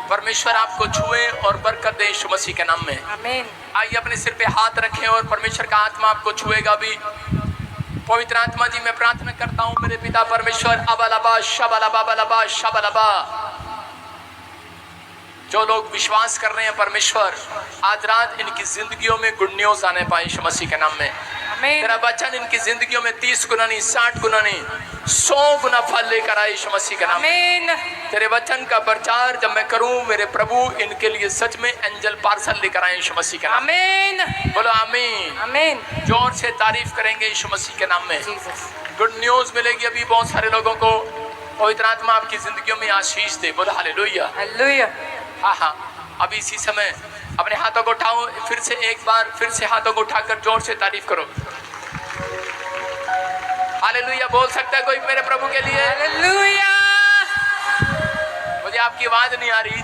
परमेश्वर आपको छुए और बरकत दे यीशु मसीह के नाम में। आमीन। आइए अपने सिर पे हाथ रखें और परमेश्वर का आत्मा आपको छुएगा भी। पवित्र आत्मा जी, मैं प्रार्थना करता हूँ मेरे पिता परमेश्वर, अबलबा शबलबा बलबा शबलबा, जो लोग विश्वास कर रहे हैं परमेश्वर, आज रात इनकी जिंदगियों में गुड न्यूज आने पाए यीशु मसीह के नाम में। आमीन। तेरा वचन इनकी जिंदगियों में 30 गुना नहीं, 60 गुना नहीं, 100 गुना फल लेकर आए यीशु मसीह के नाम में। आमीन। तेरे वचन का प्रचार जब मैं करूं मेरे प्रभु, इनके लिए सच में एंजल पार्सल लेकर आए यीशु मसीह के नाम में। आमीन। बोलो आमीन। आमीन। जोर से तारीफ करेंगे यीशु मसीह के नाम में। जीसस। गुड न्यूज मिलेगी अभी बहुत सारे लोगों को। पवित्र आत्मा आपकी जिंदगियों में आशीष दे। बोलो हालेलुया। हालेलुया। हाँ हाँ, अभी इसी समय अपने हाथों को उठाओ, फिर से एक बार फिर से हाथों को उठाकर जोर से तारीफ करो। हालेलुया बोल सकता है कोई मेरे प्रभु के लिए? हालेलुया। मुझे आपकी आवाज नहीं आ रही।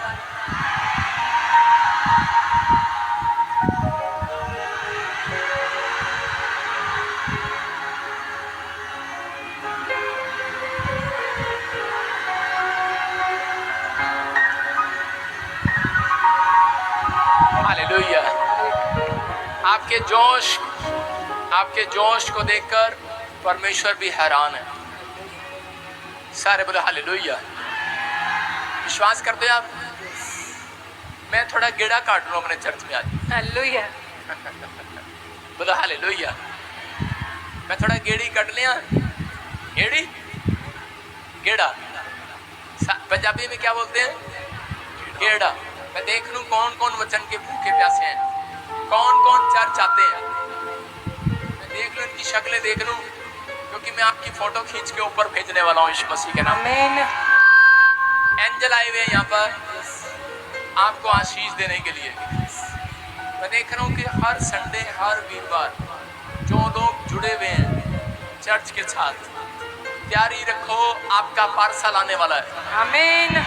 हालेलुया। आपके जोश को देखकर परमेश्वर भी हैरान है। सारे बोले हालेलुया। विश्वास करते हैं आप? मैं थोड़ा गेड़ा काट लूं अपने चर्च में आज। हालेलुया। बोलो हालेलुया। मैं थोड़ा गेड़ी कट लिया। गेड़ी गेड़ा पंजाबी में क्या बोलते हैं? गेड़ा। मैं देख लूं कौन कौन वचन के भूखे प्यासे हैं, कौन कौन चर्च आते हैं। मैं देख लूं, इनकी शक्लें देख लूं, क्योंकि मैं आपकी फोटो खींच के ऊपर भेजने वाला हूँ यीशु मसीह के नाम में। आमीन। एंजल आए हुए हैं यहाँ पर आपको आशीष देने के लिए। मैं देख रहा हूँ कि हर संडे हर वीरवार जो लोग जुड़े हुए हैं चर्च के साथ, तैयारी रखो, आपका पार्सल आने वाला है। आमीन।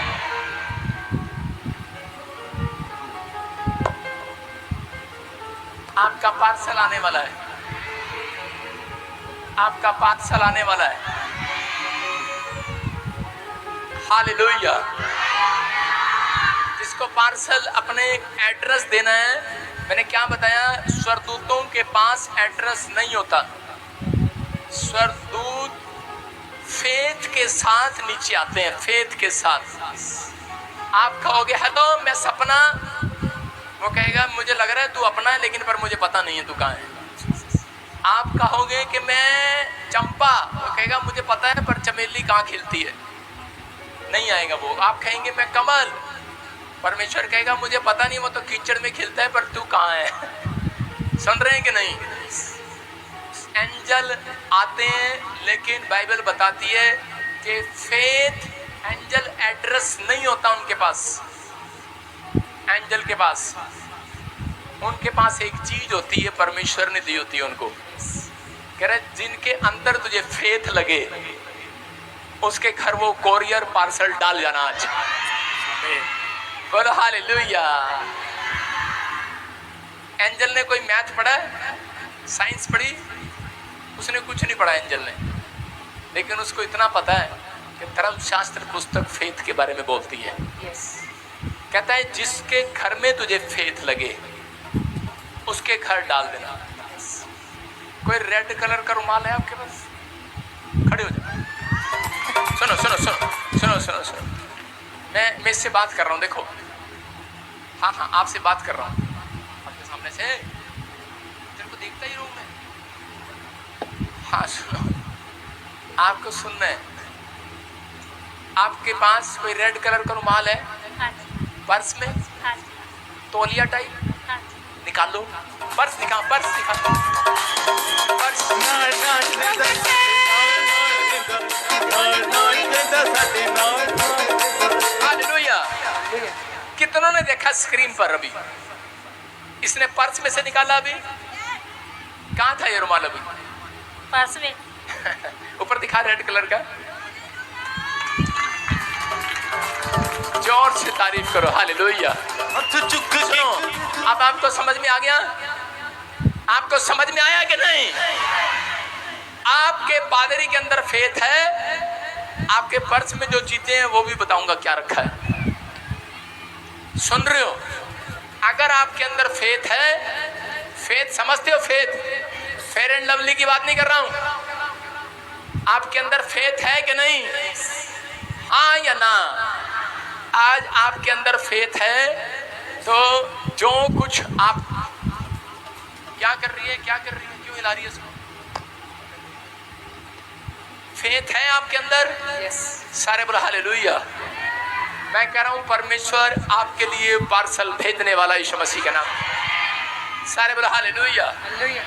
आपका पार्सल आने वाला है। आपका पार्सल आने वाला है। हालेलुया। जिसको पार्सल अपने एड्रेस देना है, मैंने क्या बताया, स्वर्गदूतों के पास एड्रेस नहीं होता। स्वर्गदूत फेथ के साथ नीचे आते हैं, फेथ के साथ। आप कहोगे हेलो मैं सपना, वो कहेगा मुझे लग रहा है तू अपना है, लेकिन पर मुझे पता नहीं है तू कहाँ है। आप कहोगे कि मैं चंपा, वो कहेगा मुझे पता है पर चमेली कहाँ खिलती है, नहीं आएगा वो। आप कहेंगे मैं कमल, परमेश्वर कहेगा मुझे पता नहीं वो तो कीचड़ में खिलता है, पर तू कहाँ है। सुन रहे हैं कि नहीं? एंजल आते हैं, लेकिन बाइबल बताती है कि फेथ एंजल एड्रेस नहीं होता उनके पास। एंजल के पास, उनके पास एक चीज होती है, परमेश्वर ने दी होती है उनको। कह रहे जिनके अंदर तुझे फेथ लगे उसके घर वो कोरियर पार्सल डाल जाना आज। बोलो हालेलुया। एंजल ने कोई मैथ पढ़ा है, साइंस पढ़ी? उसने कुछ नहीं पढ़ा एंजल ने, लेकिन उसको इतना पता है कि धर्मशास्त्र पुस्तक फेथ के बारे में बोलती है। कहता है जिसके घर में तुझे फेथ लगे उसके घर डाल देना। कोई रेड कलर का रुमाल है आपके पास? खड़े हो जाओ। सुनो सुनो सुनो सुनो सुनो सुनो, मैं इससे बात कर रहा हूँ, देखो। हाँ हाँ, आपसे बात कर रहा हूँ, आपके सामने से। तेरे को देखता ही रूम में। हाँ सुनो, आपको सुनना है। आपके पास कोई रेड कलर का रुमाल है? पर्स में? तौलिया टाइप निकाल लो। पर्स निकाल, पर्स निकाल, पर्स। हालेलुया। कितनों ने देखा स्क्रीन पर? अभी इसने पर्स में से निकाला। अभी कहाँ था ये रुमाल? अभी पर्स में। ऊपर दिखा रेड कलर का। जोर से तारीफ करो। हालेलुया। सुनो, अब आपको समझ में आ गया? आपको समझ में आया कि नहीं? आपके पादरी के अंदर फेथ है। आपके पर्स में जो चीजें हैं वो भी बताऊंगा क्या रखा है। सुन रहे हो? अगर आपके अंदर फेथ है, फेथ समझते हो? फेथ, फेयर एंड लवली की बात नहीं कर रहा हूं। आपके अंदर फेथ है कि नहीं? हाँ या ना? आज आपके अंदर फेथ है तो जो कुछ आप क्या कर रही है, क्या कर रही है, क्यों हिला रही है इसको? फेथ है आपके अंदर? यस। सारे बोला हालेलुया। मैं कह रहा हूं परमेश्वर आपके लिए पार्सल भेजने वाला यीशु मसीह का नाम। सारे बोला हालेलुया। हालेलुया।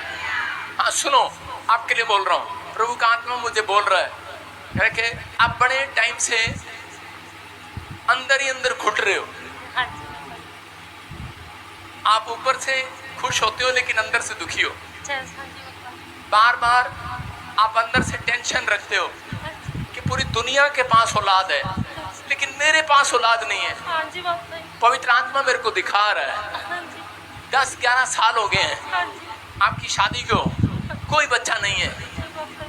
हाँ सुनो, आपके लिए बोल रहा हूं, प्रभु का आत्मा मुझे बोल रहा है, कह रहे कि आप बड़े टाइम से अंदर ही अंदर घुट रहे हो। हाँ जी। आप ऊपर से खुश होते हो लेकिन अंदर से दुखी हो। यस, हाँ जी पापा। बार बार आप अंदर से टेंशन रखते हो हाँ जी। कि पूरी दुनिया के पास औलाद है लेकिन मेरे पास औलाद नहीं है। हाँ जी पापा। पवित्र आत्मा मेरे को दिखा रहा है, हाँ जी। 10-11 साल हो गए हैं हाँ जी। आपकी शादी को, कोई बच्चा नहीं है।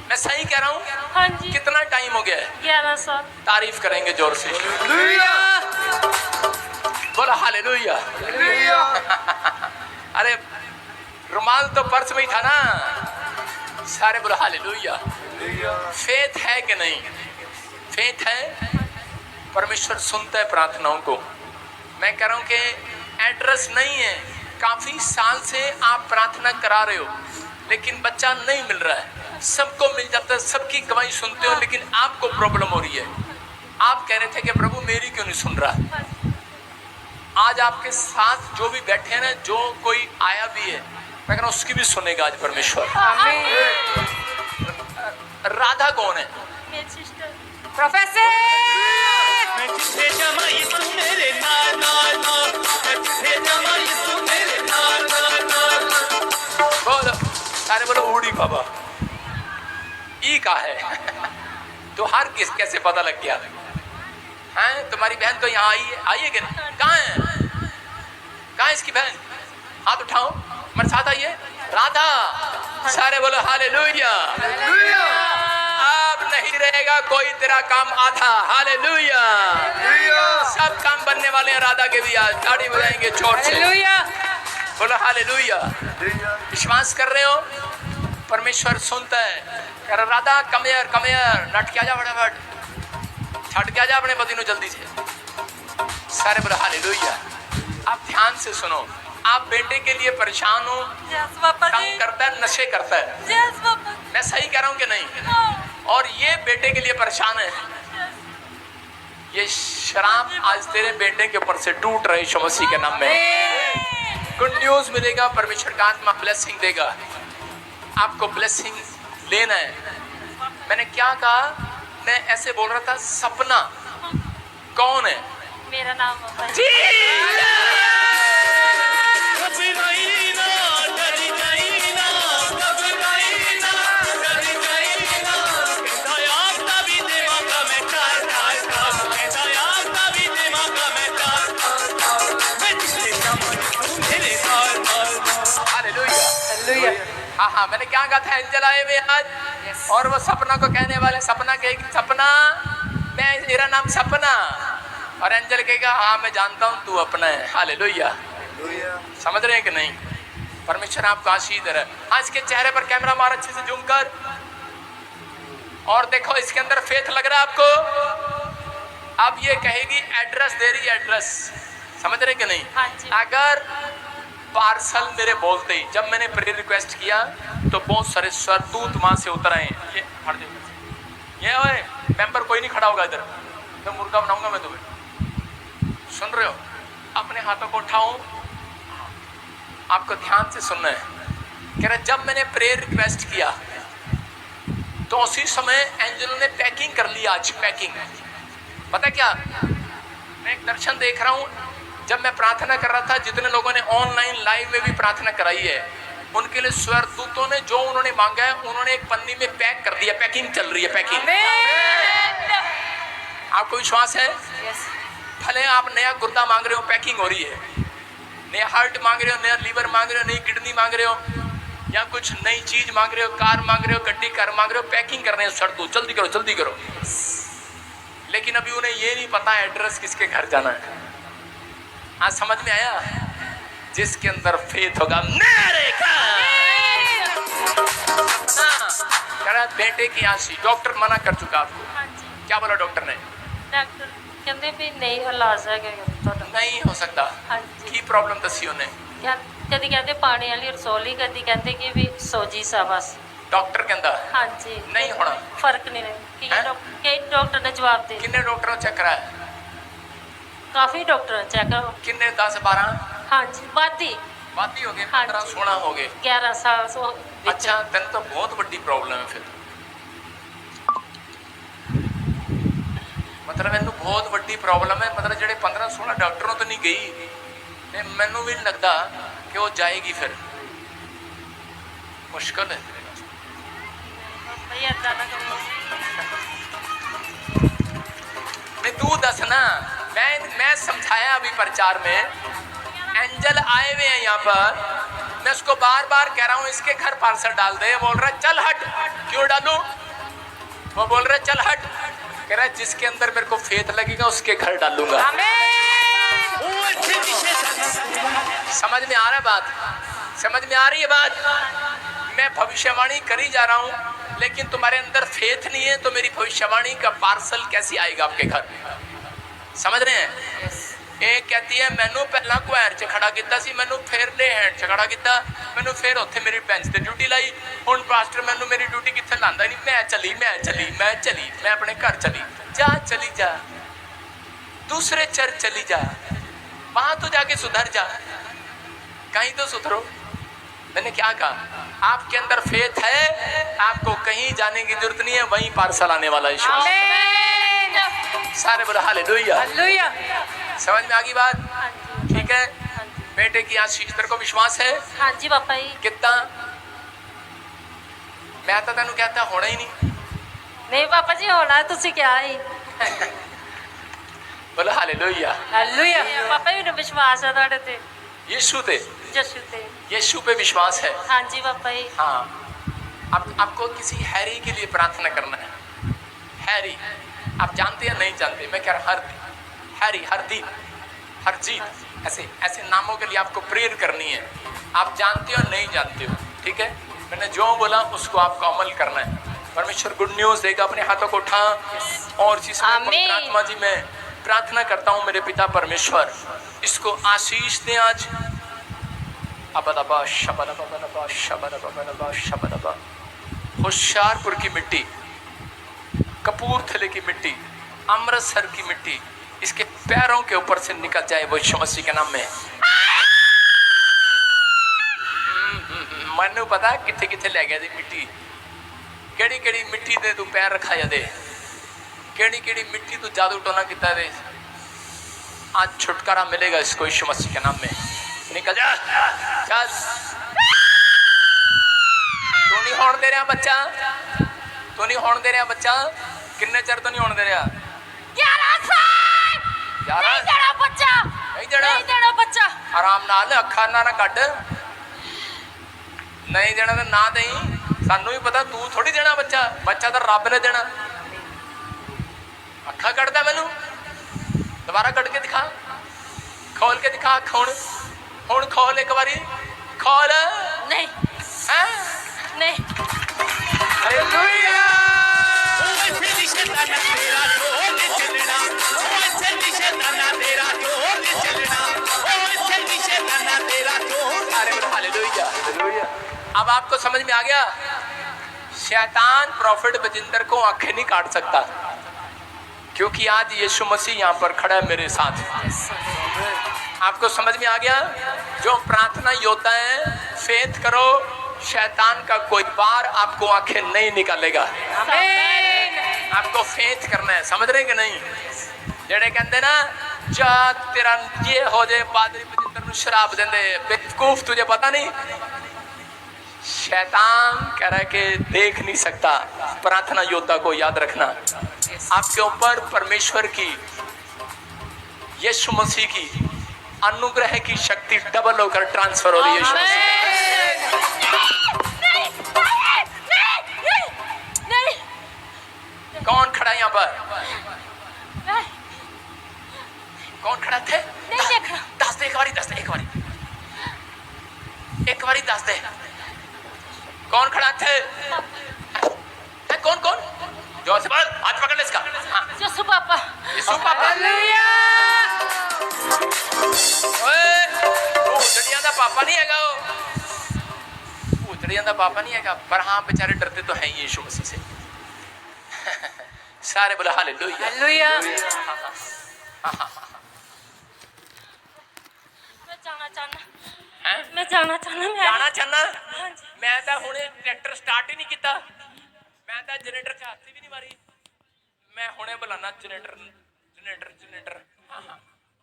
मैं सही कह रहा हूँ? हाँ जी। कितना टाइम हो गया है? 11 साल। तारीफ करेंगे जोर से। बोला हालेलुया। अरे रुमाल तो पर्स में ही था ना। सारे बोला हालेलुया। फेथ है कि नहीं? फेथ है। परमेश्वर सुनता है प्रार्थनाओं को। मैं कह रहा हूं कि एड्रेस नहीं है, काफी साल से आप प्रार्थना करा रहे हो लेकिन बच्चा नहीं मिल रहा है। सबको मिल जाता है, सबकी गवाही सुनते हो लेकिन आपको प्रॉब्लम हो रही है। आप कह रहे थे कि प्रभु मेरी क्यों नहीं सुन रहा? आज आपके साथ जो भी बैठे हैं ना, जो कोई आया भी है, मैं कह रहा हूं उसकी भी सुनेगा आज परमेश्वर। राधा कौन है? मेरी सिस्टर। प्रोफेसर मैं जिसे जमा यीशु मेरे नाल नाल नाल, मैं जिसे जमा यीशु मेरे नाल नाल नाल। बोलो सारे बोलो ऊड़ी बाबा। ई का है तो हर किस कैसे पता लग गया? हैं तुम्हारी बहन तो यहाँ आई है, आई है कि नहीं? कहाँ है? कहाँ है इसकी बहन? हाथ उठाओ, मेरे साथ आइए। राधा। सारे बोलो हालेलुया। अब नहीं रहेगा कोई तेरा काम आधा। हालेलुया। सब काम बनने वाले हैं राधा के भी। आज ताड़ी बजाएंगे जोर से। हालेलुया। बोलो हालेलुया। विश्वास कर रहे हो? परमेश्वर सुनता है। कह रहा Radha come here, come here, नट के आजा फटाफट, छट के आजा अपने पति को जल्दी से। सारे बोलो हालेलुया। आप ध्यान से सुनो। आप बेटे के लिए परेशान हो, यस पापा जी। तंग करता है, नशे करता है। Yes papa. मैं सही कह रहा हूँ कि नहीं? हाँ। और ये बेटे के लिए परेशान है। ये शराब आज तेरे बेटे के ऊपर से टूट रही यीशु मसीह के नाम में। गुड न्यूज मिलेगा, परमेश्वर का आत्मा ब्लेसिंग देगा। आपको ब्लेसिंग लेना है। मैंने क्या कहा? मैं ऐसे बोल रहा था, सपना कौन है? मेरा नाम पापा जी। घबराई ना, डरी जाई ना, घबराई ना, डरी जाई ना। कहता यार तभी देवांगा मैं टाल टाल टाल, कहता यार तभी देवांगा मैं टाल टाल टाल। मैं जिसे जमा यीशु मेरे नाल नाल नाल। हालेलुया। हालेलुया। हाँ हाँ, मैंने क्या कहा था? एंजल आए हुए आज। और वो सपना को कहने वाले, सपना कहेगी सपना मेरा नाम सपना, और एंजल कहेगा हाँ मैं जानता हूँ तू अपना है। हालेलुया। समझ रहे हैं कि नहीं? परमेश्वर आपको आशीष दे रहा है। हाँ, इसके चेहरे पर कैमरा मार अच्छे से जूम कर, और देखो इसके अंदर फेथ लग रहा है आपको। अब ये कहेगी एड्रेस दे रही है, एड्रेस। समझ रहे कि नहीं? हाँ जी। अगर पार्सल मेरे बोलते ही, जब मैंने प्रेयर रिक्वेस्ट किया तो बहुत सारे सरदूत वहां से उतर आए। ये हट जाओ, ये ओए मेंबर कोई नहीं खड़ा होगा इधर, तो मुर्गा बनाऊंगा मैं तुम्हें। सुन रहे हो? अपने हाथों को उठाओ, आपको ध्यान से सुनना है। कह रहा जब मैंने प्रेयर रिक्वेस्ट किया तो उसी समय एंजल ने पैकिंग कर ली। आज पैकिंग, पता क्या, मैं एक दर्शन देख रहा हूँ। जब मैं प्रार्थना कर रहा था, जितने लोगों ने ऑनलाइन लाइव में भी प्रार्थना कराई है, उनके लिए स्वर्गदूतों ने जो उन्होंने मांगा है उन्होंने एक पन्नी में पैक कर दिया। पैकिंग चल रही है, पैकिंग। आपको विश्वास है? यस। भले आप नया गुर्दा मांग रहे हो, पैकिंग हो रही है। नया हार्ट मांग रहे हो, नया लीवर मांग रहे हो, नई किडनी मांग रहे हो, या कुछ नई चीज मांग रहे हो, कार मांग रहे हो, गड्डी कार मांग रहे हो, पैकिंग कर रहे हैं स्वर्गदूत। जल्दी करो, जल्दी करो। लेकिन अभी उन्हें ये नहीं पता एड्रेस किसके घर जाना है। आज समझ में आया? जिसके अंदर फेथ होगा मेरे बेटे की आशी। डॉक्टर मना कर चुका आपको, हाँ जी क्या बोला डॉक्टर ने? डॉक्टर कहते भी नहीं इलाज है ਤੁਹਾਡਾ नहीं हो सकता। हाँ जी की प्रॉब्लम दसी उन्हें? कभी कहते पानी वाली रसोली कभी कहते कि भी सोजी सा बस। डॉक्टर कहता हाँ जी नहीं होना। फर्क नहीं है हैं? कई डॉक्टर ने जवाब दे किन्ने डॉक्टर चेक कराया? काफी डॉक्टर चेक किन्ने 10-12 हाँ जी वादी बाती हो गए, हाँ 15-16 हो गए। 11 साल सो अच्छा तेन तो बहुत बड़ी प्रॉब्लम है फिर। मतलब मैनू बहुत बड़ी प्रॉब्लम है। मतलब जेडे 15-16 डॉक्टरों तो नहीं गई ते मैनू भी नहीं लगता कि वो जाएगी। फिर मुश्किल है। भैया ऐसा ना करो नहीं तू दस ना, मैं समझाया अभी प्रचार में। एंजल आए हुए हैं यहाँ पर, मैं उसको बार बार कह रहा हूँ इसके घर पार्सल डाल दे। बोल रहा है चल हट। क्यों डालूं? वो बोल रहा है चल हट। कह रहा है जिसके अंदर मेरे को फेथ लगेगा उसके घर डालूंगा। समझ में आ रहा है बात? समझ में आ रही है बात? मैं भविष्यवाणी करी जा रहा हूँ, लेकिन तुम्हारे अंदर फेथ नहीं है तो मेरी भविष्यवाणी का पार्सल कैसे आएगा आपके घर? समझ रहे हैं? एक कहती है मैनू पहला कुहैर च खड़ा किया सी, मैनू फिर लेहैंड च खड़ा किया, मैनू फिर उत्थे मेरी बेंच ते ड्यूटी लाई। हुण पास्टर मैनू मेरी ड्यूटी कित्थे लांदा नहीं। मैं चली मैं अपने घर चली। जा चली जा, दूसरे चर्च चली जा, वहां तो जाके सुधर जा, कहीं तो सुधरो। मैंने क्या कहा? आपके अंदर फेथ है, आपको कहीं जाने की जरूरत नहीं है, वहीं पार्सल आने वाला है। सारे बोला हालेलुया। समझ में आ गई बात? हाँ जी ठीक है। हाँ जी बेटे की आशीष तेरे को विश्वास है हाँ जी पापा जी कितना? मैं तो तेन कहता होना ही नहीं। नहीं पापा जी होना तुसी क्या ही बोलो हालेलुया। हालेलुया पापा जी ने विश्वास है ਤੁਹਾਡੇ ਤੇ यीशु ते यीशु ते यीशु पे विश्वास है। हाँ जी पापा जी हाँ। आपको किसी हैरी के लिए प्रार्थना करना है। हैरी आप जानते या नहीं जानते? मैं कह रहा हैरी, हरदीप, हरजीत, ऐसे नामों के लिए आपको प्रेयर करनी है। आप जानते हो नहीं जानते हो, ठीक है? मैंने जो बोला उसको आपको अमल करना है। परमेश्वर गुड न्यूज़ देगा। अपने हाथों को उठा और इसी समय आत्मा जी मैं प्रार्थना करता हूँ मेरे पिता परमेश्वर इसको आशीष दें आज। अबदबा शबदबा शबदबा शबदबा। होशियारपुर की मिट्टी, कपूरथले की मिट्टी, अमृतसर की मिट्टी इसके पैरों के ऊपर से निकल जाए वो यीशु मसीह के नाम में। मैनू पता किथे किथे ले गया दी मिट्टी, केड़ी केड़ी मिट्टी दे तू पैर रखा जा दे, केड़ी केड़ी मिट्टी तू जादू टोना किता दे। आज छुटकारा मिलेगा इसको यीशु मसीह के नाम में। निकल जा, चल। तू नहीं होने दे रहा बच्चा, तू नहीं होने दे रहा बच्चा। किन्ने चर तो नहीं होने दे रहा? 11 साल नहीं देना बच्चा, नहीं देना बच्चा। आराम नाल अखा ना कट, नहीं देना तो ना दई। सानू भी पता तू थोड़ी देना बच्चा, बच्चा तो रब ने देना। अखा कटदा मैनू, दोबारा कट के दिखा, खोल के दिखा अख। हुण खोल एक बारी, खोल। नहीं हैं? नहीं हालेलुया। अब आपको समझ में आ गया? शैतान प्रॉफिट बजिंदर को आंखें नहीं काट सकता, क्योंकि आज यीशु मसीह यहाँ पर खड़ा है मेरे साथ। आपको समझ में आ गया? जो प्रार्थना योद्धा है, फेथ करो, शैतान का कोई बार आपको आंखें नहीं निकालेगा। आपको फेथ करना है, समझ रहे कि नहीं? जेड़े कहते ना जा तेरा ये हो जाए, पादरी बजिंदर को शराब देंदे, बेवकूफ तुझे पता नहीं। शैतान कह रहा है कि देख नहीं सकता। प्रार्थना योद्धा को याद रखना, आपके ऊपर परमेश्वर की, यीशु मसीह की अनुग्रह की शक्ति डबल होकर ट्रांसफर हो रही है। कौन खड़ा यहाँ पर? कौन खड़ा थे? नहीं देखना। दस दे, एक बारी दस दे, एक बारी दस दे। कौन खड़ा थे? कौन कौन? जोर से बोल, हाथ पकड़ ले इसका। हाँ, यीशु पापा। यीशु पापा। ओए, वो उजड़ियां दा पापा नहीं हैगा, वो उजड़ियां दा पापा नहीं हैगा, पर हाँ बेचारे डरते तो हैं ही यीशु मसीह से। सारे बोला हालेलुया। हालेलुया। मैं जाना चाहना, मैं जाना चाहना, जाना चाहना। हाँ जी। मैं तो हुणे ट्रैक्टर स्टार्ट ही नहीं किया, मैं तो जनरेटर च हाथ भी नहीं मारी। मैं हुणे बुलाना जनरेटर, जनरेटर जनरेटर। हाँ हाँ,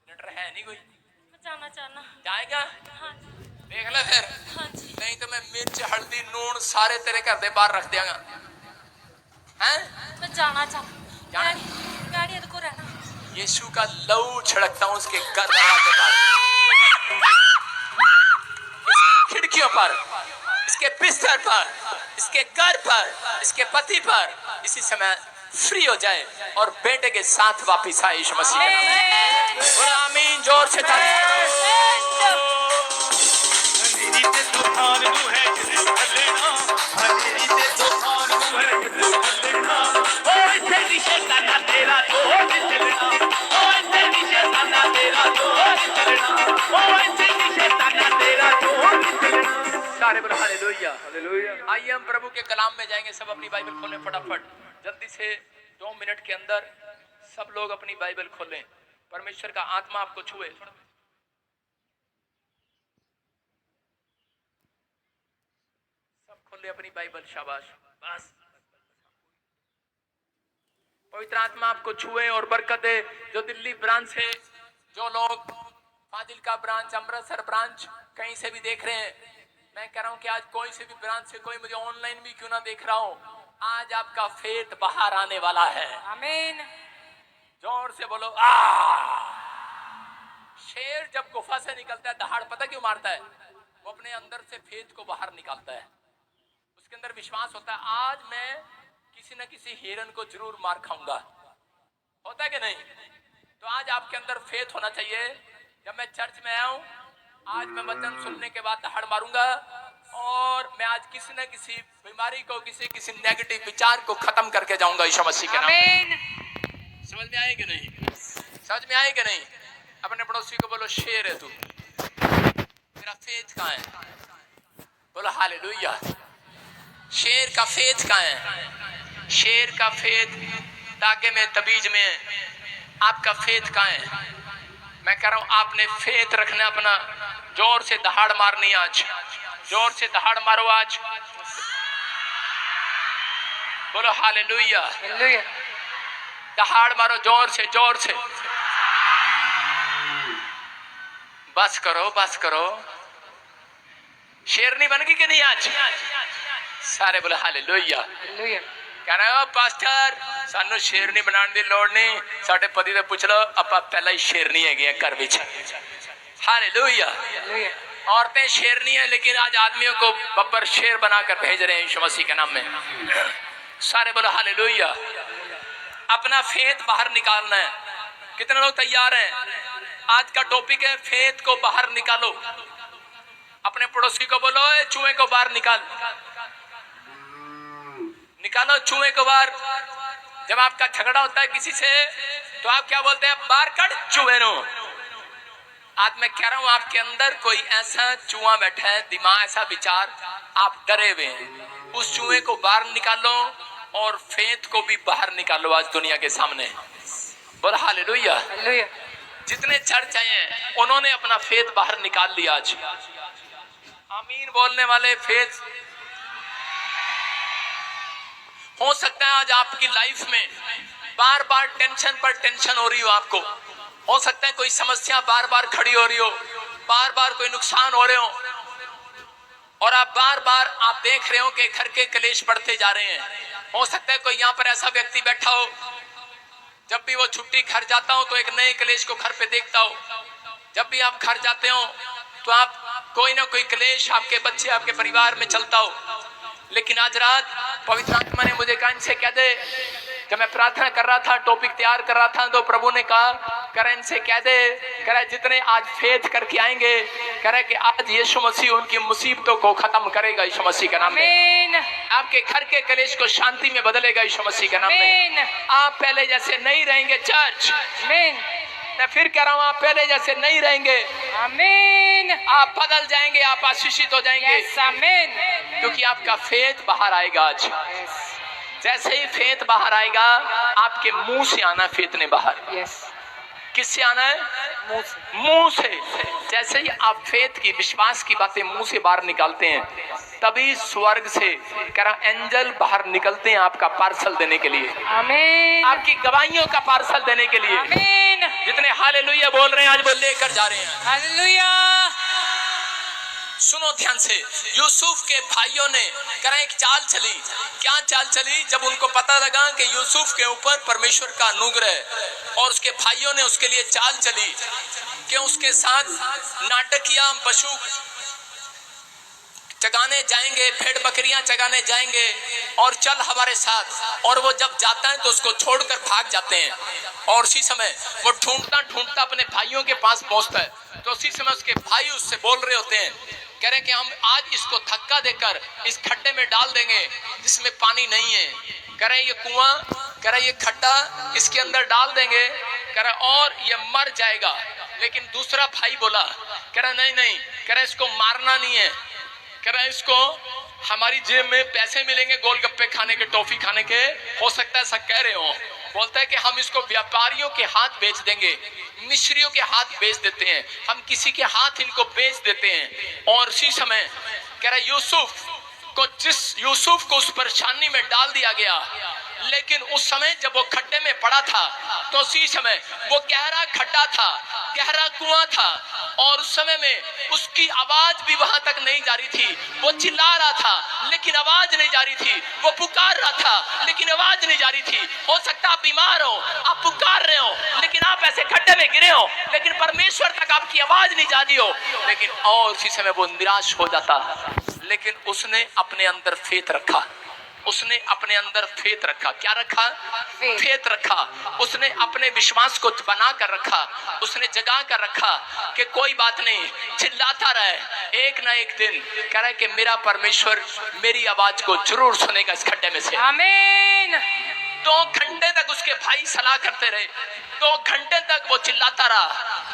जनरेटर है नहीं कोई। मैं जाना चाहना। जाएगा? हाँ जी। देख ले फिर। हाँ जी। नहीं तो मैं मिर्च हल्दी नून सारे तेरे घर दे बाहर रख दियांगा। हैं? मैं जाना चाहना। जाना? गाड़ी को रहना। यीशु का लहू छिड़कता हूँ उसके घर दरवाजे पर, खिड़कियों पर, इसके बिस्तर पर, इसके घर पर, इसके पति पर इसी समय फ्री हो जाए और बेटे के साथ वापिस आए यीशु मसीह के नाम में। बोलो आमीन, जोर से ताली मारो। मेरी ते तूफान नू है जिसे कर लेना, मेरी ते तूफान नू है जिसे कर लेना। ओ इसे नीचे करना तेरा तो चलना, ओ इसे नीचे करना तेरा तो चलना, ओ इसे नीचे करना तेरा तो चलना। सारे बोलो हालेलुया। हालेलुया। आइए हम प्रभु के कलाम में जाएंगे। सब अपनी बाइबल खोलें फटाफट, जल्दी से 2 मिनट के अंदर सब लोग अपनी बाइबल खोलें। परमेश्वर का आत्मा आपको छुए। सब खोले अपनी बाइबल, शाबाश, बस। पवित्र आत्मा आपको छुए और बरकत दे। जो दिल्ली ब्रांच से, जो लोग फाजिल्का ब्रांच, अमृतसर ब्रांच कहीं से भी देख रहे हैं, मैं कह रहा हूं कि आज कोई से भी ब्रांच से कोई मुझे ऑनलाइन भी क्यों ना देख रहा हो, आज आपका फेथ बाहर आने वाला है। आमीन। जोर से बोलो शेर जब गुफा से निकलता है दहाड़ पता क्यों मारता है? वो अपने अंदर से फेथ को बाहर निकालता है। उसके अंदर विश्वास होता है आज मैं किसी न किसी हिरन को जरूर मार खाऊंगा। होता है कि नहीं? तो आज आपके अंदर फेथ होना चाहिए। जब मैं चर्च में आया हूं, आज मैं वचन सुनने के बाद दहाड़ मारूंगा और मैं आज किसी न किसी बीमारी को, किसी नेगेटिव विचार को खत्म करके जाऊंगा यीशु मसीह के नाम में। समझ में आए कि नहीं? समझ में आए कि नहीं? अपने पड़ोसी को बोलो शेर है तू, तेरा फेथ कहाँ है? बोलो हालेलुया। शेर का फेथ कहाँ है? शेर का फेथ ताके में तबीज में, आपका फेथ कहाँ है? मैं कह रहा हूं आपने फेथ रखना अपना। जोर से दहाड़ मारनी आज, जोर से दहाड़ मारो आज। बोलो हालेलुया। दहाड़ मारो जोर से, जोर से। बस करो, बस करो। शेरनी बन गई कि नहीं आज? सारे बोले हालेलुया। कहना पास्टर सानू शेरनी बनाने की लोड़ नहीं, साडे पति से पूछ लो, आपां पहला ही शेरनी है घर विच। हालेलुया। औरतें शेरनी है, लेकिन आज आदमियों को बब्बर शेर बनाकर भेज रहे हैं यीशु मसीह के नाम में। सारे बोलो हालेलुया। अपना फेथ बाहर निकालना है। कितने लोग तैयार हैं? आज का टॉपिक है फेथ को बाहर निकालो। अपने पड़ोसी को बोलो चूहे को बाहर निकाल, निकालो चूहे को बाहर। जब आपका झगड़ा होता है किसी से तो आप क्या बोलते हैं? बाहर कट चूहे नो। आज मैं कह रहा हूं आपके अंदर कोई ऐसा चूहा बैठा है, दिमाग ऐसा विचार, आप डरे हुए हैं। उस चूहे को बाहर निकालो और फेथ को भी बाहर निकालो आज दुनिया के सामने। बोल हालेलुया। जितने चर्च आए हैं उन्होंने अपना फेथ बाहर निकाल लिया आज। आमीन बोलने वाले फेथ। हो सकता है आज आपकी लाइफ में बार बार टेंशन पर टेंशन हो रही हो आपको। हो सकता है कोई समस्या बार बार खड़ी हो रही हो, बार बार कोई नुकसान हो रहे हो और आप बार बार आप देख रहे हो कि घर के कलेश बढ़ते जा रहे हैं। हो सकता है कोई यहाँ पर ऐसा व्यक्ति बैठा हो, जब भी वो छुट्टी घर जाता हो तो एक नए कलेश को घर पे देखता हो। जब भी आप घर जाते हो तो आप कोई ना कोई कलेश आपके बच्चे, आपके परिवार में चलता हो। लेकिन आज रात पवित्र आत्मा ने मुझे कान से कह दे, जब मैं प्रार्थना कर रहा था, टॉपिक तैयार कर रहा था, तो प्रभु ने कहा कह रहे इनसे कह दे, कह रहे जितने आज फेथ करके आएंगे, कह रहे कि आज यीशु मसीह उनकी मुसीबतों को खत्म करेगा यीशु मसीह के नाम में। आपके घर के कलेश को शांति में बदलेगा यीशु मसीह के नाम में। आप पहले जैसे नहीं रहेंगे चर्च, मैं फिर कह रहा हूँ, आप पहले जैसे नहीं रहेंगे, आमीन। आप बदल जाएंगे, आप आशीषित हो जाएंगे, आमीन। क्योंकि आपका फेथ बाहर आएगा आज। जैसे ही फेथ बाहर आएगा, आपके मुंह से आना फेथ ने बाहर। किससे आना है? मुंह से। जैसे ही आप फेथ की, विश्वास की बातें मुंह से बाहर निकालते हैं, तभी स्वर्ग से एंजल बाहर निकलते हैं आपका पार्सल देने के लिए, आमीन। आपकी गवाहियों का पार्सल देने के लिए, आमीन। जितने हालेलुया बोल रहे हैं आज वो लेकर जा रहे हैं, हालेलुया। सुनो ध्यान से, यूसुफ के भाइयों ने एक चाल चली। क्या चाल चली? जब उनको पता लगा कि यूसुफ के ऊपर परमेश्वर का अनुग्रह, और उसके भाइयों ने उसके लिए चाल चली कि उसके साथ नाटक किया, हम पशु चगाने जाएंगे, भेड़ बकरियां चगाने जाएंगे और चल हमारे साथ। और वो जब जाता है तो उसको छोड़कर भाग जाते हैं। और उसी समय वो ढूंढता ढूंढता अपने भाइयों के पास पहुंचता है, तो उसी समय उसके भाई उससे बोल रहे होते हैं, कह रहे कि हम आज इसको धक्का देकर इस खड्डे में डाल देंगे जिसमें पानी नहीं है। कह रहे ये कुआं, कह रहे ये खड्डा, इसके अंदर डाल देंगे, कह रहे और ये मर जाएगा। लेकिन दूसरा भाई बोला, कह रहा नहीं नहीं, कह रहे इसको मारना नहीं है, कह रहा इसको हमारी जेब में पैसे मिलेंगे गोलगप्पे खाने के, टॉफी खाने के, हो सकता है ऐसा कह रहे हो। बोलता है कि हम इसको व्यापारियों के हाथ बेच देंगे, मिस्रियों के हाथ बेच देते हैं, हम किसी के हाथ इनको बेच देते हैं। और उसी समय कह रहा यूसुफ को उस परेशानी में डाल दिया गया। लेकिन उस समय जब वो खड्डे में पड़ा था, तो उसी समय वो गहरा खड्डा था, गहरा कुआं था, और उस समय में उसकी आवाज भी वहां तक नहीं जा रही थी। वो चिल्ला रहा था लेकिन आवाज नहीं जा रही थी, वो पुकार रहा था लेकिन आवाज नहीं जा रही थी। हो सकता आप बीमार हो, आप पुकार रहे हो, लेकिन आप ऐसे खड्डे में गिरे हो, लेकिन परमेश्वर तक आपकी आवाज नहीं जा रही हो। लेकिन और उसी समय वो निराश हो जाता, लेकिन उसने अपने अंदर फेथ रखा। उसने अपने अंदर फेथ रखा। क्या रखा? फेथ रखा। उसने अपने विश्वास को बना कर रखा, उसने जगा कर रखा कि कोई बात नहीं, चिल्लाता रहे, एक ना एक दिन कह रहा है कि मेरा परमेश्वर मेरी आवाज को जरूर सुनेगा इस खड्डे में से, आमीन। 2 घंटे तक उसके भाई सलाह करते रहे, 2 घंटे तक वो चिल्लाता रहा।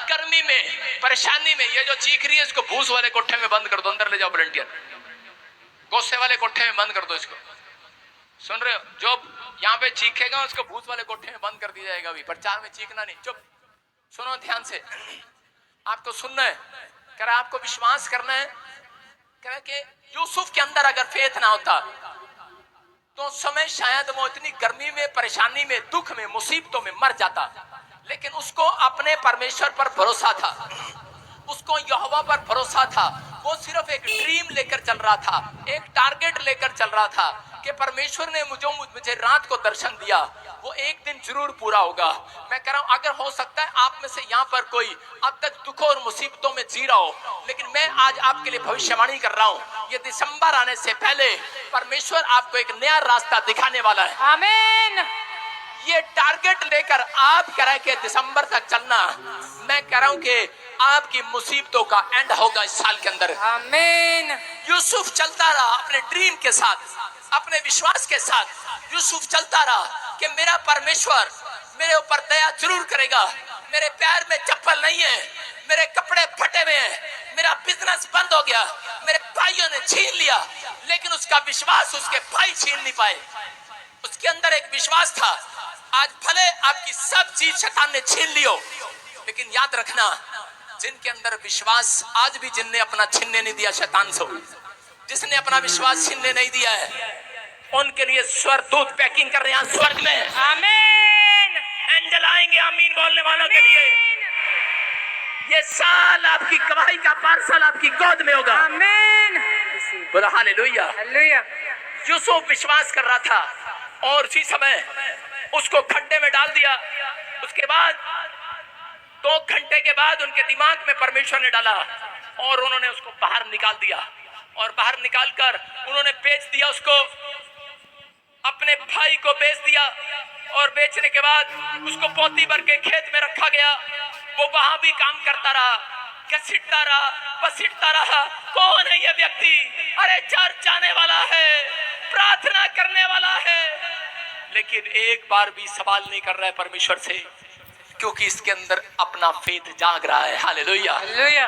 गर्मी में, परेशानी में, ये जो चीख रही है इसको भूस वाले कोठे में बंद कर दो, अंदर ले जाओ वॉलंटियर, गोसे वाले कोठे में बंद कर दो इसको। सुन रहे हो? जो यहाँ पे चीखेगा उसको भूत वाले कोठे में बंद कर दिया जाएगा। अभी प्रचार में चीखना नहीं, चुप। सुनो ध्यान से, आपको सुनना है, कह रहा आपको विश्वास करना है। कह रहा कि यूसुफ के अंदर अगर फेथ ना होता तो समय शायद वो इतनी गर्मी में, परेशानी में, दुख में, मुसीबतों में मर जाता। लेकिन उसको अपने परमेश्वर पर भरोसा था, उसको यहोवा पर भरोसा था। वो सिर्फ एक ड्रीम लेकर चल रहा था, एक टारगेट लेकर चल रहा था कि परमेश्वर ने मुझे रात को दर्शन दिया, वो एक दिन जरूर पूरा होगा। मैं कह रहा हूं, अगर हो सकता है आप में से यहाँ पर कोई अब तक दुखों और मुसीबतों में जी रहा हो, लेकिन मैं आज आपके लिए भविष्यवाणी कर रहा हूँ, ये दिसंबर आने से पहले परमेश्वर आपको एक नया रास्ता दिखाने वाला है, आमीन। ये टारगेट लेकर आप कह रहे कि दिसंबर तक चलना, मैं कह रहा हूं कि आपकी मुसीबतों का एंड होगा इस साल के अंदर, आमीन। यूसुफ चलता रहा अपने ड्रीम के साथ, अपने विश्वास के साथ। यूसुफ चलता रहा कि मेरा परमेश्वर मेरे ऊपर दया जरूर करेगा। मेरे पैर में चप्पल नहीं है, मेरे कपड़े फटे हुए हैं, मेरा बिजनेस बंद हो गया, मेरे भाइयों ने छीन लिया, लेकिन उसका विश्वास उसके भाई छीन नहीं पाए। उसके अंदर एक विश्वास था। आज भले आपकी सब चीज शैतान ने छीन लियो, लेकिन याद रखना, जिनके अंदर विश्वास आज भी, जिनने अपना छीनने नहीं दिया शैतान से, जिसने अपना विश्वास छीनने नहीं दिया है, उनके लिए स्वर्गदूत पैकिंग कर रहे हैं स्वर्ग में, आमीन। एंजल आएंगे आमीन बोलने वालों के लिए। ये साल आपकी गवाही का पार्सल आपकी गोद में होगा, आमीन। बोलो हालेलुया, हालेलुया। यूसुफ विश्वास कर रहा था और उसी समय उसको खड्डे में डाल दिया। उसके बाद 2 घंटे के बाद उनके दिमाग में परमेश्वर ने डाला और उन्होंने उसको बाहर निकाल दिया, और बाहर निकालकर उन्होंने बेच दिया उसको। अपने भाई को बेच दिया और बेचने के बाद उसको पोती भर के खेत में रखा गया। वो वहां भी काम करता रहा, घसीटता रहा, पसीटता रहा। कौन है ये व्यक्ति? अरे चर्च जाने वाला है, प्रार्थना करने वाला है, लेकिन एक बार भी सवाल नहीं कर रहा है परमेश्वर से, क्योंकि इसके अंदर अपना फेथ जाग रहा है। हालेलुया। हालेलुया।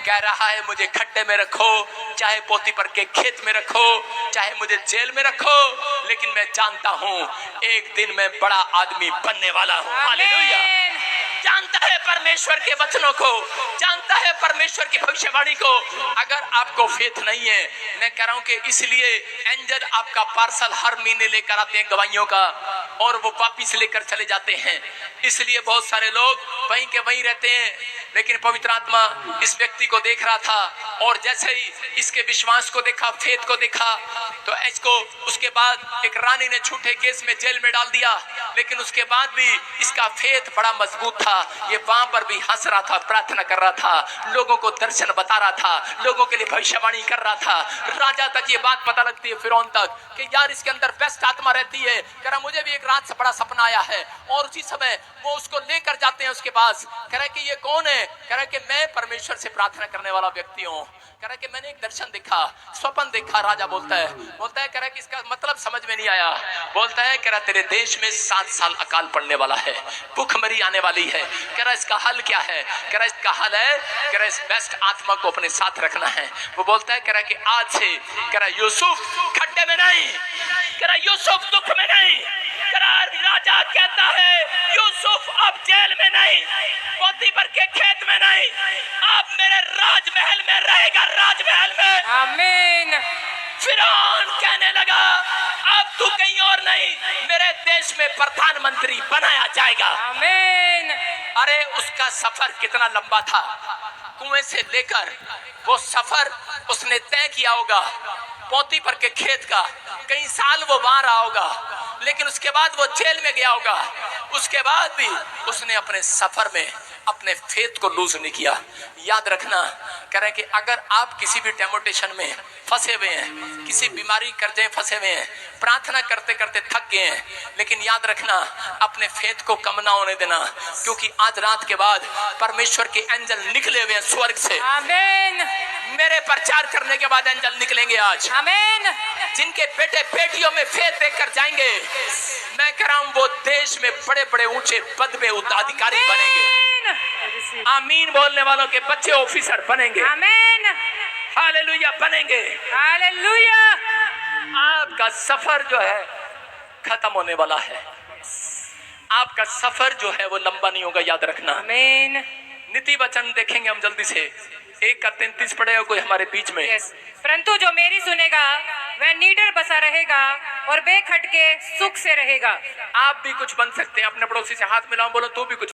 कह रहा है मुझे खड्डे में रखो, चाहे पोती पर के खेत में रखो, चाहे मुझे जेल में रखो, लेकिन मैं जानता हूं एक दिन मैं बड़ा आदमी बनने वाला हूं। हालेलुया। जानता है परमेश्वर के वचनों को, जानता है परमेश्वर की भविष्यवाणी को। अगर आपको फेथ नहीं है, मैं कह रहा हूं कि इसलिए एंजल आपका पार्सल हर महीने लेकर आते हैं गवाहियों का, और वो वापिस लेकर चले जाते हैं। इसलिए बहुत सारे लोग वहीं के वहीं रहते हैं। लेकिन पवित्र आत्मा इस व्यक्ति को देख रहा था, और जैसे ही इसके विश्वास को देखा, फेथ को देखा, तो इसको उसके बाद एक रानी ने झूठे केस में जेल में डाल दिया। लेकिन उसके बाद भी इसका फेथ बड़ा मजबूत था। ये वहां पर भी हंस रहा था, प्रार्थना कर रहा था, लोगों को दर्शन बता रहा था, लोगों के लिए भविष्यवाणी कर रहा था। राजा तक ये बात पता लगती है, फिरौन तक, कि यार इसके अंदर बेस्ट आत्मा रहती है। कह रहा मुझे भी एक रात से बड़ा सपना आया है, और उसी समय वो उसको लेकर जाते हैं उसके पास। कह रहा कि ये कौन है? कह रहा कि मैं परमेश्वर से प्रार्थना करने वाला व्यक्ति हूँ। कह रहा कि मैंने एक दर्शन देखा, स्वप्न देखा। राजा बोलता है कह रहा कि इसका मतलब समझ में नहीं आया। बोलता है कह रहा तेरे देश में 7 साल अकाल पड़ने वाला है, भूखमरी आने वाली है। कह रहा इसका हल क्या है? कह रहा इसका हल है, कह रहा इस बेस्ट आत्मा को अपने साथ रखना है। वो बोलता है कह रहा कि आज से कह रहा यूसुफ खड्डे में नहीं, कह रहा यूसुफ दुख में नहीं। कह रहा राजा कहता है यूसुफ अब जेल में नहीं, पोती भर के खेत में नहीं, अब मेरे राजमहल में रहेगा, राजमहल में। आमीन। फिरौन कहने लगा अब तू कहीं और नहीं, मेरे देश में प्रधानमंत्री बनाया जाएगा। आमीन। अरे उसका सफर कितना लंबा था, कुएं से लेकर वो सफर उसने तय किया होगा, पोती पर के खेत का। कई साल वो वहां रहा होगा, लेकिन उसके बाद वो जेल में गया होगा। उसके बाद भी उसने अपने सफर में अपने फेथ को लूज नहीं किया। याद रखना, कह रहे कि अगर आप किसी भी टेम्पटेशन में फंसे हुए हैं, किसी बीमारी कर्जे फंसे हुए हैं, प्रार्थना करते करते थक गए हैं, लेकिन याद रखना अपने फेथ को कम ना होने देना, क्योंकि आज रात के बाद परमेश्वर के एंजल निकले हुए हैं स्वर्ग से। आमीन। मेरे प्रचार करने के बाद एंजल निकलेंगे आज, आमीन। जिनके बेटे बेटियों में फेथ देकर जाएंगे। मैं कह रहा हूं वो देश में बड़े बड़े ऊंचे पद पे अधिकारी बनेंगे। आमीन बोलने वालों के बच्चे ऑफिसर बनेंगे। आमीन। हालेलुया बनेंगे। हालेलुया। आपका सफर जो है खत्म होने वाला है। आपका सफर जो है वो लंबा नहीं होगा, याद रखना। आमीन। नीति वचन देखेंगे हम जल्दी से। 1:33 पढ़ेगा कोई हमारे बीच में। परंतु जो मेरी सुनेगा वह निडर बसा रहेगा और बेखटके सुख से रहेगा। आप भी कुछ बन सकते हैं। अपने पड़ोसी से हाथ मिलाओ, बोलो तू भी कुछ